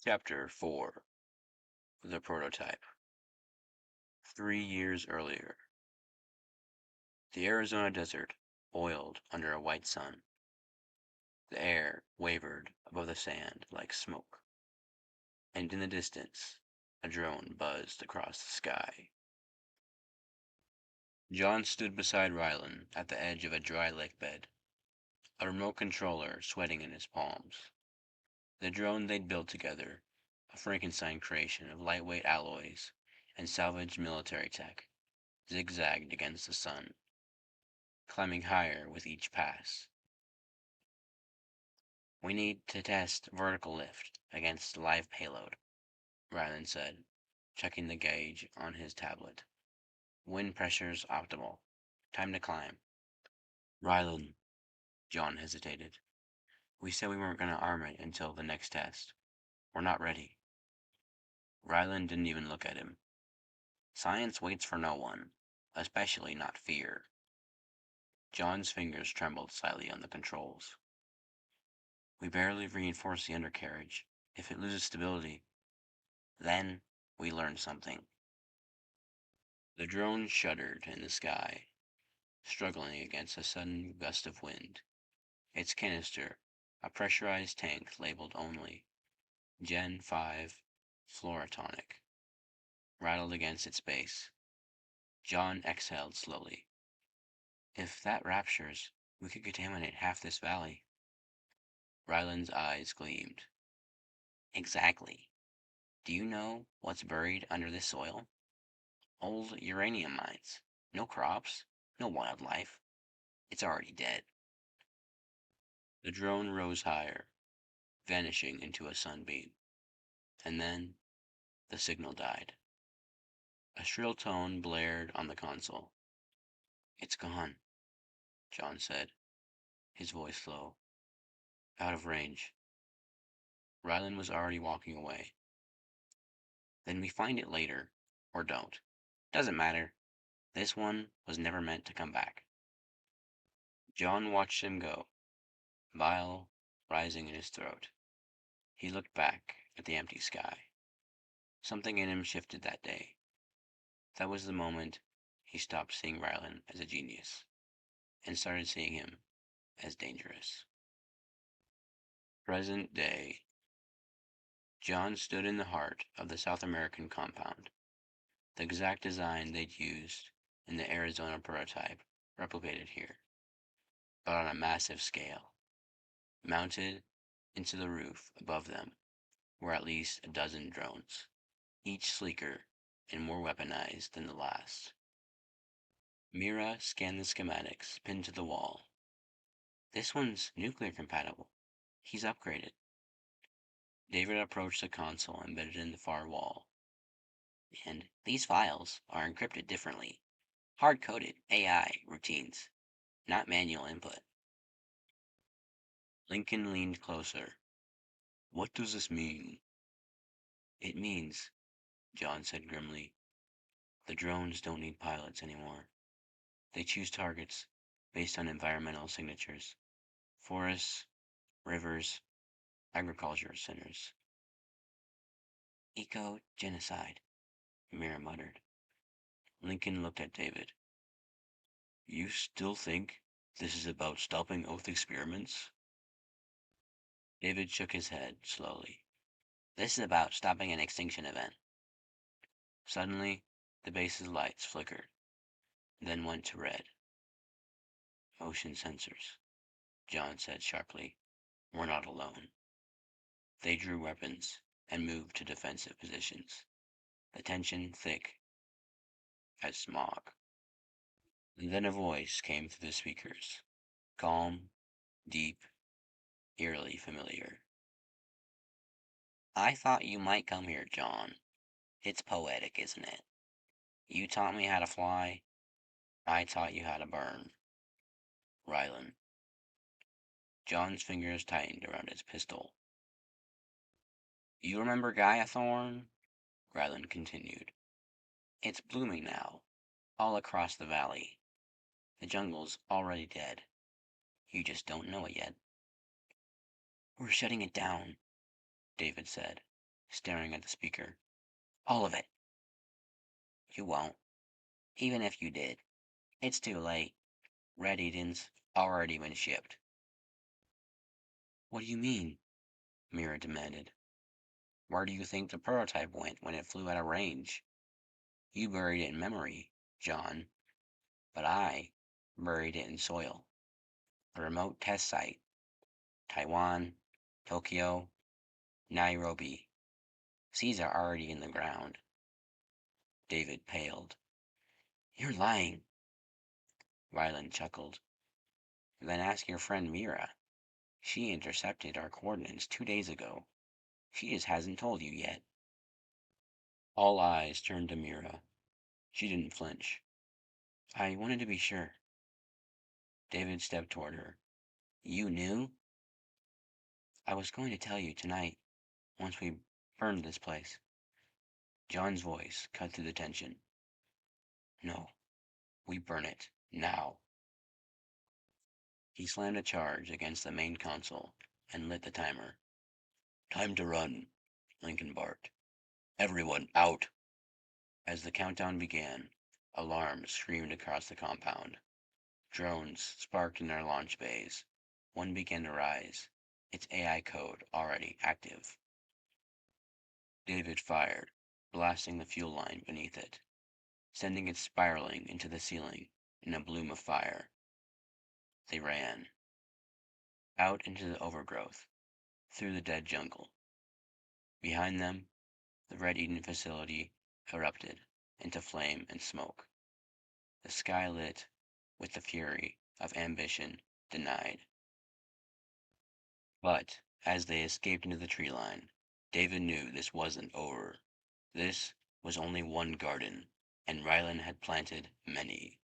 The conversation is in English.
Chapter 4 The Prototype 3 years earlier, the Arizona desert oiled under a white sun. The air wavered above the sand like smoke, and in the distance, a drone buzzed across the sky. John stood beside Rylan at the edge of a dry lake bed, a remote controller sweating in his palms. The drone they'd built together, a Frankenstein creation of lightweight alloys and salvaged military tech, zigzagged against the sun, climbing higher with each pass. "We need to test vertical lift against live payload," Ryland said, checking the gauge on his tablet. "Wind pressure's optimal. Time to climb." "Ryland," John hesitated. "We said we weren't going to arm it until the next test. We're not ready." Ryland didn't even look at him. "Science waits for no one, especially not fear." John's fingers trembled slightly on the controls. "We barely reinforce the undercarriage. If it loses stability, then we learn something." The drone shuddered in the sky, struggling against a sudden gust of wind. Its canister, a pressurized tank labeled only Gen 5 Fluorotonic, rattled against its base. John exhaled slowly. "If that ruptures, we could contaminate half this valley." Ryland's eyes gleamed. "Exactly. Do you know what's buried under this soil? Old uranium mines. No crops, no wildlife. It's already dead." The drone rose higher, vanishing into a sunbeam. And then the signal died. A shrill tone blared on the console. "It's gone," John said, his voice low. "Out of range." Ryland was already walking away. "Then we find it later, or don't. Doesn't matter. This one was never meant to come back." John watched him go, bile rising in his throat. He looked back at the empty sky. Something in him shifted that day. That was the moment he stopped seeing Ryland as a genius and started seeing him as dangerous. Present day. John stood in the heart of the South American compound, the exact design they'd used in the Arizona prototype replicated here, but on a massive scale. Mounted into the roof above them were at least a dozen drones, each sleeker and more weaponized than the last. Mira scanned the schematics pinned to the wall. "This one's nuclear compatible. He's upgraded." David approached the console embedded in the far wall. "And these files are encrypted differently. Hard-coded AI routines, not manual input." Lincoln leaned closer. "What does this mean?" "It means," John said grimly, "the drones don't need pilots anymore. They choose targets based on environmental signatures. Forests, rivers, agriculture centers." "Eco-genocide," Mira muttered. Lincoln looked at David. "You still think this is about stopping Oath experiments?" David shook his head slowly. "This is about stopping an extinction event." Suddenly, the base's lights flickered, then went to red. "Motion sensors," John said sharply. "We're not alone." They drew weapons and moved to defensive positions, the tension thick as smog. And then a voice came through the speakers, calm, deep, eerily familiar. "I thought you might come here, John. It's poetic, isn't it? You taught me how to fly. I taught you how to burn. Rylan." John's fingers tightened around his pistol. "You remember Gaia Thorn?" Rylan continued. "It's blooming now, all across the valley. The jungle's already dead. You just don't know it yet." "We're shutting it down," David said. staring at the speaker. All of it. You won't. Even if you did. It's too late. Red Eden's already been shipped. What do you mean? Mira demanded. Where do you think the prototype went when it flew out of range? You buried it in memory, John, but I buried it in soil. A remote test site. Taiwan, Tokyo, Nairobi. Seeds are already in the ground. David paled. You're lying. Ryland chuckled. Then ask your friend Mira. She intercepted our coordinates 2 days ago. She just hasn't told you yet. All eyes turned to Mira. She didn't flinch. I wanted to be sure. David stepped toward her. You knew? I was going to tell you tonight, once we burned this place. John's voice cut through the tension. No, we burn it. Now. He slammed a charge against the main console and lit the timer. Time to run, Lincoln barked. Everyone out! As the countdown began, alarms screamed across the compound. Drones sparked in their launch bays. One began to rise, its AI code already active. David fired, blasting the fuel line beneath it, sending it spiraling into the ceiling in a bloom of fire. They ran. Out into the overgrowth, through the dead jungle. Behind them, the Red Eden facility erupted into flame and smoke. The sky lit with the fury of ambition denied. But as they escaped into the tree line, David knew this wasn't over. This was only one garden, and Ryland had planted many.